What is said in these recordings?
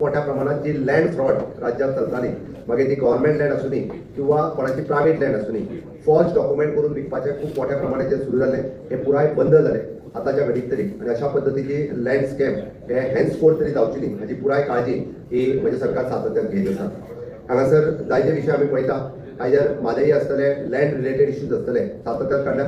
मोठ्या प्रमाणात जी land fraud राज्यात चलताली, मागीर ती गव्हर्नमेंट लँड आसूं दी किंवा कोणाची प्रायव्हेट लँड आसूं दी, फॉल्स डॉक्युमेंट करून विकपाचे खूप मोठ्या प्रमाणात सुरू झाले. हे पुराय बंद झाले आताच्या घडीक तरी. आणि अशा पद्धतीची लँड स्कॅम हे हेन्सफोर्थ तरी जावची न्ही हाची पुराय काळजी ही म्हणजे सरकार सातत्यान घेत आसा. हांगासर जायते विशय आमी पळयता, आयदर म्हादई आसतले, लँड रिलेटेड इश्यूज आसतले, सातत्यान काडल्या.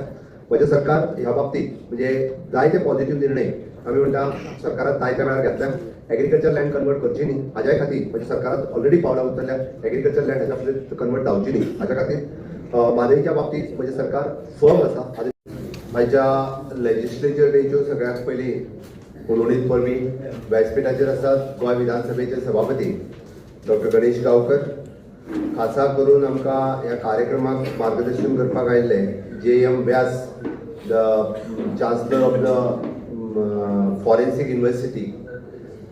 म्हणजे सरकार ह्या बाबतीत म्हणजे जायते पॉझिटिव्ह निर्णय आम्ही म्हणटा सरकारात जायत्या वेळार घेतल्या. एग्रीकल्चर लँड कन्वर्ट करची न्ही हाज्या खातीर म्हणजे सरकारात ऑलरेडी पावलां उचलल्या. एग्रीकल्चर लँड हाच्या खातीर कन्वर्ट जावची न्ही हाच्या खातीर म्हादईच्या बाबतीत म्हणजे सरकार फर्म आसा. आयच्या लेजिस्लेचर डेच्यो सगळ्यात पयलीं उलोवणीत परबी व्यासपीठाचेर आसात गोंय विधानसभेचे सभापती डॉक्टर गणेश गांवकर. खासा करून आमकां ह्या कार्यक्रमाक मार्गदर्शन करपाक आयिल्ले JM Vyas, the chancellor of the forensic university.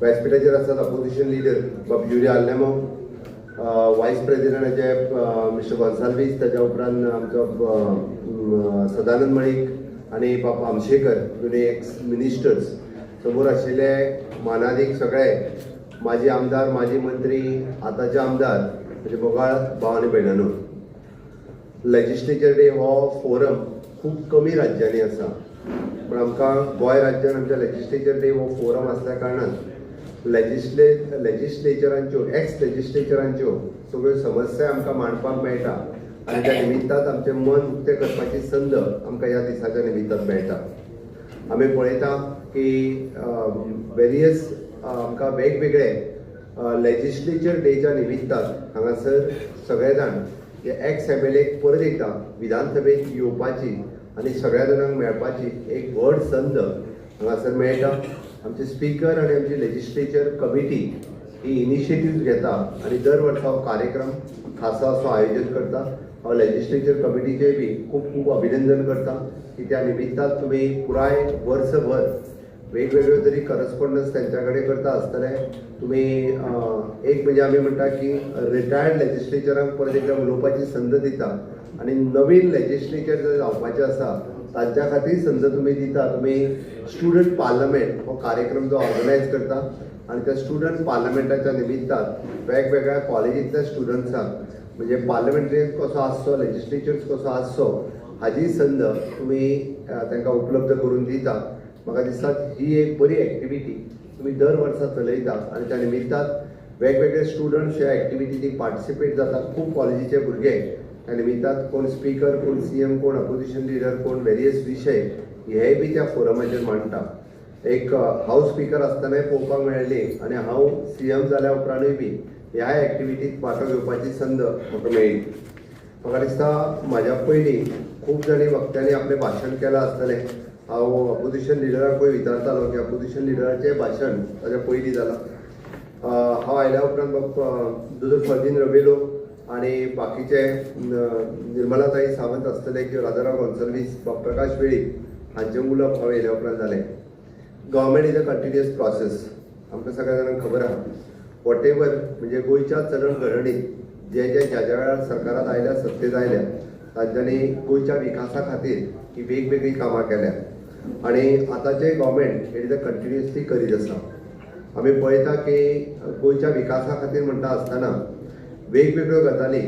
व्यासपीठाचेर आसात अपोजिशन लिडर बाब युरिया आल्लेमो, वायस प्रेसिडेंटाचे मिस्टर गोन्साल्वीस, ताच्या उपरांत आमचो सदानंद मळीक आनी बाब आमशेकर, दोनी एक्स मिनिस्टर्स. समोर आशिल्ले मानादीक सगळे माजी आमदार, माजी मंत्री, आताचे आमदार म्हणजे बोगाळ भाव आनी भयणांनो. लेजिस्लेचर डे हो फोरम खूप कमी राज्यांनी आसा, पण आमकां गोंय राज्यान आमच्या लेजिस्लेचर डे हो फोरम आसल्या कारणान लेजिस्लेचरांच्यो एक्स लेजिस्लेचरांच्यो सगळ्यो समस्या आमकां मांडपाक मेळटा. आनी त्या निमित्तान आमचें मन उक्तें करपाची संद आमकां ह्या दिसाच्या निमित्तान मेळटा. आमी पळयता की वेरियस आमकां वेगवेगळे लेजिस्लेचर डेच्या निमित्तान हांगासर सगळे जाण एक्स MLA परत एकदा विधानसभेत येवपाची आनी सगळ्या जाणांक मेळपाची एक व्हड संद हांगासर मेळटा. आमचे स्पीकर आनी आमची लेजिस्लेचर कमिटी ही इनिशिएटिव्ह घेता आनी दर वर्सा हो कार्यक्रम खासा असो आयोजन करता. हांव लेजिस्लेचर कमिटीचे बी खूप खूप अभिनंदन करता की त्या निमित्तान तुमी पुराय वर्सभर वेगवेगळ्यो तरी करस्पॉन्डन्स त्यांच्या कडेन करता आसतले. तुमी एक म्हणजे आमी म्हणटा की रिटायर्ड लेजिस्लेचरांक परत एकदा उलोवपाची संद दिता आनी नवीन लेजिस्लेचर जर जावपाचें आसा तांच्या खातीर संद तुमी दिता. तुमी स्टुडंट पार्लमेंट हो कार्यक्रम जो ऑर्गनायज करता आनी त्या स्टुडंट पार्लमेंटाच्या निमित्तान वेगवेगळ्या कॉलेजींतल्या स्टुडंट्सांक म्हणजे पार्लमेंट्रियन कसो आसचो, लेजिस्लेचर्स कसो आसचो हाची संद तुमी तांकां उपलब्ध करून दिता. म्हाका दिसता ही एक बरी एक्टिविटी तुमी दर वर्सा चलयता आनी त्या निमित्तान वेगवेगळे स्टुडंट्स ह्या एक्टिविटीक पार्टिसिपेट जाता. खूब कॉलेजीचे भुरगे त्या निमित्तान कोण स्पीकर, कोण CM, कोण अपोजिशन लिडर, कोण वेरियस विशय हे बी त्या फोरमाचेर मांडटा. एक हाऊस स्पीकर आसतनाय पळोवपाक मेळ्ळी आनी हांव CM जाल्या उपरांतूय बी ह्या एक्टिविटीक वांटो घेवपाची संद म्हाका मेळ्ळी. म्हाका दिसता म्हाज्या पयलीं खूब जाणी वक्त्यांनी आपलें भाशण केलां आसतलें. हांव अपोजिशन लिडराकूय विचारतालो की अपोजिशन लिडराचें भाशण ताच्या पयलीं जालां. हांव आयल्या उपरांत दोतोर फर्दीन रबेलो आनी बाकीचे निर्मलाताई सावंत आसतले किंवा राजाराव गोन्साल्वीस, प्रकाश वेळीप हांचे उलोवप हांव येयल्या उपरांत जालें. Government is a continuous process, आमकां सगळ्या जाणांक खबर आहा. वॉट एवर म्हणजे गोंयच्या चलण घडणीत ज्या वेळार सरकारात आयल्या, सत्तेत आयल्या, तांच्यांनी गोंयच्या विकासा खातीर ही वेगवेगळी कामां केल्या आनी आतांचे government it is a continuously करीत आसा. आमी पळयता की गोंयच्या विकासा खातीर म्हणटा आसतना वेगवेगळ्यो गजाली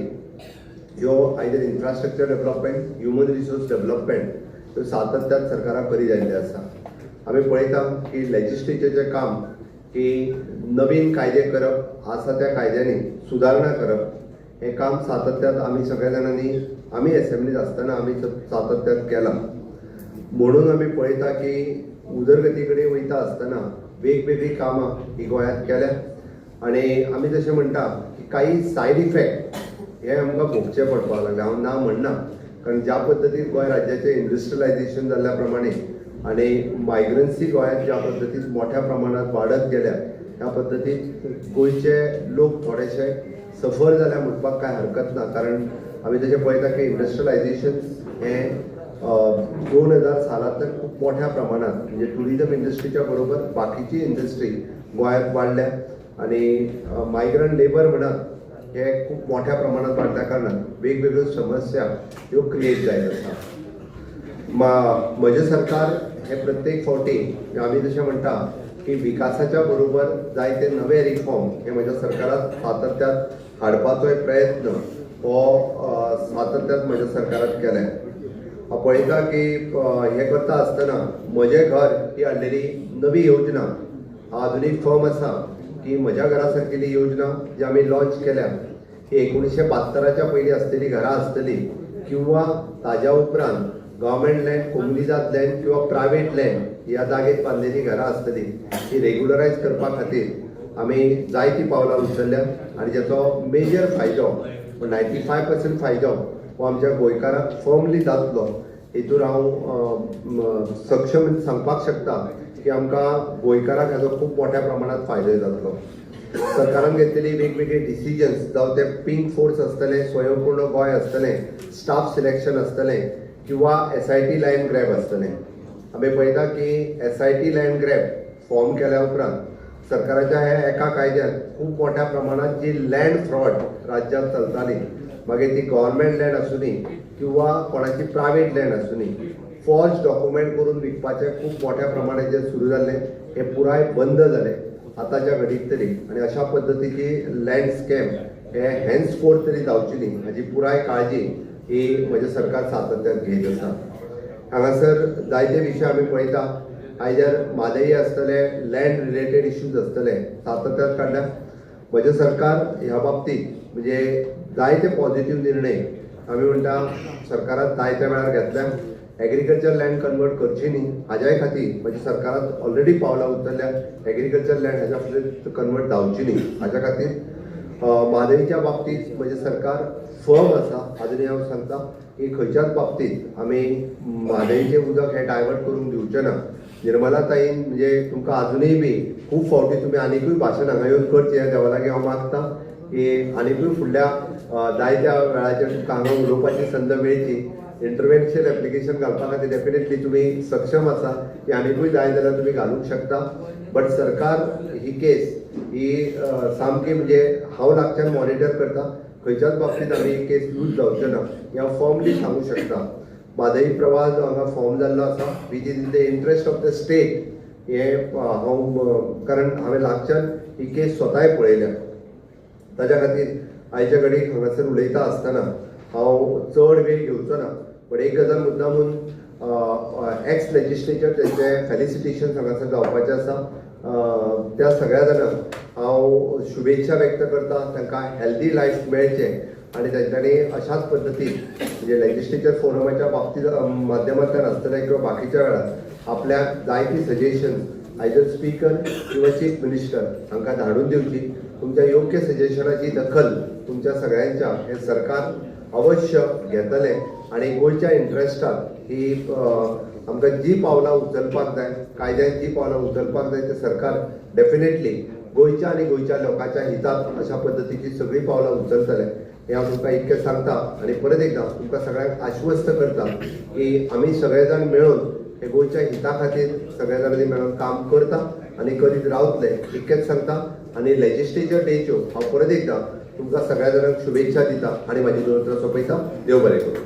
ह्यो either infrastructure development, human resource development ह्यो सातत्यान सरकाराक करीत आयिल्ले आसा. आमी पळयता की लेजिस्लेचरचें काम की नवीन कायदे करप, आसा त्या कायद्यांनी सुदारणा करप हें काम सातत्यान आमी सगळ्या जाणांनी आमी एसेंब्लीत आसतना आमी सातत्यान केलां. म्हणून आमी पळयता की उदरगती कडेन वयता आसतना वेगवेगळी कामां ही गोंयांत केल्या आनी आमी जशें म्हणटा की काही सायड इफेक्ट हे आमकां भोगचे पडपाक लागले. हांव ना म्हणना, कारण ज्या पद्दतीन गोंय राज्याचें इंडस्ट्रियलायझेशन जाल्ल्या प्रमाणे आनी मायग्रन्सी गोंयांत ज्या पद्दतीन मोठ्या प्रमाणात वाडत गेल्या त्या पद्दतीन गोंयचे लोक थोडेशे सफर जाल्या म्हणपाक कांय हरकत ना. कारण आमी जशें पळयता की इंडस्ट्रियलायझेशन हें 2000 सालांतल्यान खूब मोठ्या प्रमाणात म्हणजे टुरिजम इंडस्ट्रीच्या बरोबर बाकीची इंडस्ट्री गोंयांत वाडल्या आनी मायग्रंट लेबर म्हणत हे खूब मोठ्या प्रमाणात वाडल्या कारणान वेगवेगळ्यो समस्या ह्यो क्रिएट जायत आसा. म्हजें सरकार हे प्रत्येक फावटी आमी जशें म्हणटा की विकासाच्या बरोबर जायते नवे रिफॉर्म हे म्हज्या सरकारान सातत्यात हाडपाचो प्रयत्न हो सातत्यात म्हज्या सरकारान केला. हांव पळयता की हे करता आसतना म्हजें घर ही हाडलेली नवी योजना अजूनही फर्म आसा की म्हज्या घरा सारकेली योजना जी आमी लॉन्च केल्या ही 1972च्या पयलीं आसलेली घरां आसतली किंवा ताज्या उपरांत गव्हर्मेंट लँड, कोम्युनिजात लँड किंवा प्रायवेट लँड ह्या जागेत बांदलेली घरां आसतली ही रेग्युलरायज करपा खातीर आमी जायतीं पावलां उचलल्या आनी जाचो मेजर फायदो 95% फायदो हो आमच्या गोंयकारांक फर्मली जातलो. हेतून हांव सक्षम सांगपाक शकता की आमकां गोंयकारांक हाजो खूब मोठ्या प्रमाणात फायदो जातलो. सरकारान घेतलेली वेगवेगळे डिसिजन्स जावं ते पिंक फोर्स आसतले, स्वयंपूर्ण गोंय आसतलें, स्टाफ सिलेक्शन आसतलें किंवा SIT लँड ग्रॅब आसतलें. आमी पळयता की SIT लँड ग्रॅब फॉर्म केल्या उपरांत सरकाराच्या ह्या एका कायद्यान खूब मोठ्या प्रमाणात जी लँड फ्रॉड राज्यांत चलताली मागीर ती गव्हर्मेंट लँड आसूनी किंवा कोणाची प्रायवेट लँड आसूनी फॉल्स डॉक्युमेंट करून विकपाचें खूब मोठ्या प्रमाणात जे सुरू जाल्लें हे पुराय बंद जालें आतांच्या घडीक तरी. आनी अशा पद्दतीची लँड स्कॅम हे हॅन्सफोर्थ तरी जावची न्ही हाजी पुराय काळजी ही म्हजें सरकार सातत्यान घेत आसा. हांगासर जायते विशय आमी पळयता. आयदर म्हादई आसतले, लँड रिलेटेड इश्यूज आसतले सातत्यान काडल्या. म्हजें सरकार ह्या बाबतींत म्हणजे जायते पॉझिटिव्ह निर्णय आमी म्हणटा सरकारान जायत्या वेळार घेतल्या. एग्रीकल्चर लँड कन्वर्ट करची न्ही हाज्याय खातीर म्हज्या सरकारान ऑलरेडी पावलां उचलल्या. एग्रीकल्चर लँड हाज्या फुडें कन्वर्ट जावची न्ही हाज्या खातीर म्हादईच्या बाबतींत म्हजें सरकार फर्म आसा. आजुनूय हांव सांगता की खंयच्याच बाबतींत आमी म्हादईचें उदक हें डायवर्ट करूंक दिवचें ना. निर्मला ताईन म्हणजे तुमकां आजुनूय बी खूब फावटी तुमी आनिकूय भाशण हांगा येवन करचें हें देवा लागीं हांव मागतां की आनिकूय फुडल्या जायत्या वेळाचेर तुमकां हांगा उलोवपाची संद मेळची. इंटरव्हेन्शन एप्लिकेशन घालपा खातीर डेफिनेटली तुमी सक्षम आसा की आनिकूय जाय जाल्यार तुमी घालूंक शकता. बट सरकार ही केस ही सामकी म्हणजे हांव लागच्यान मॉनिटर करता. खंयच्याच बाबतींत आमी ही केस लूज जावचें ना हें हांव फॉर्मली सांगूं शकता. म्हादई प्रवास जो हांगा फॉर्म जाल्लो आसा which is in the interest of the state हे हांव कारण हांवें लागच्यान ही केस स्वताय पळयल्या. ताज्या खातीर आयच्या घडीक हांगासर उलयता आसतना हांव चड वेळ घेवचो ना. पण एक गजाल मुद्दामून एक्स लेजिस्लेचर तेंचे फेलिसिटेशन हांगासर जावपाचें आसा. त्या सगळ्या जाणांक हांव शुभेच्छा व्यक्त करता. तांकां हेल्दी लायफ मेळचें आनी तेंच्यांनी अशाच पद्दतीन म्हणजे लेजिस्लेचर फोरमाच्या बाबतींत माध्यमांतल्यान आसतलें किंवा बाकीच्या वेळार आपल्याक जायती सजेशन्स आयदर स्पीकर किंवा चीफ मिनिस्टर हांकां धाडून दिवची. तुमच्या योग्य सजेशनाची दखल तुमच्या सगळ्यांच्या हे सरकार अवश्य घेतलें आनी गोंयच्या इंट्रस्टाक ही आमकां जी पावलां उचलपाक जाय कायद्यान जी पावलां उचलपाक जाय ते सरकार डेफिनेटली गोंयच्या आनी गोंयच्या लोकांच्या हिताक अशा पद्दतीची सगळीं पावलां उचलतले हें हांव तुमकां इतकें सांगता. आनी परत एकदां तुमकां सगळ्यांक आश्वस्त करता की आमी सगळे जाण मेळून हे गोंयच्या हिता खातीर सगळे जाणांनी मेळून काम करता आनी करीत रावतले इतकेंच सांगता. आनी लेजिस्लेचर डेच्यो हांव परत एकदां तुमकां सगळ्या जाणांक शुभेच्छा दिता आनी म्हाजी नोंद सोंपयता. देव बरें करूं.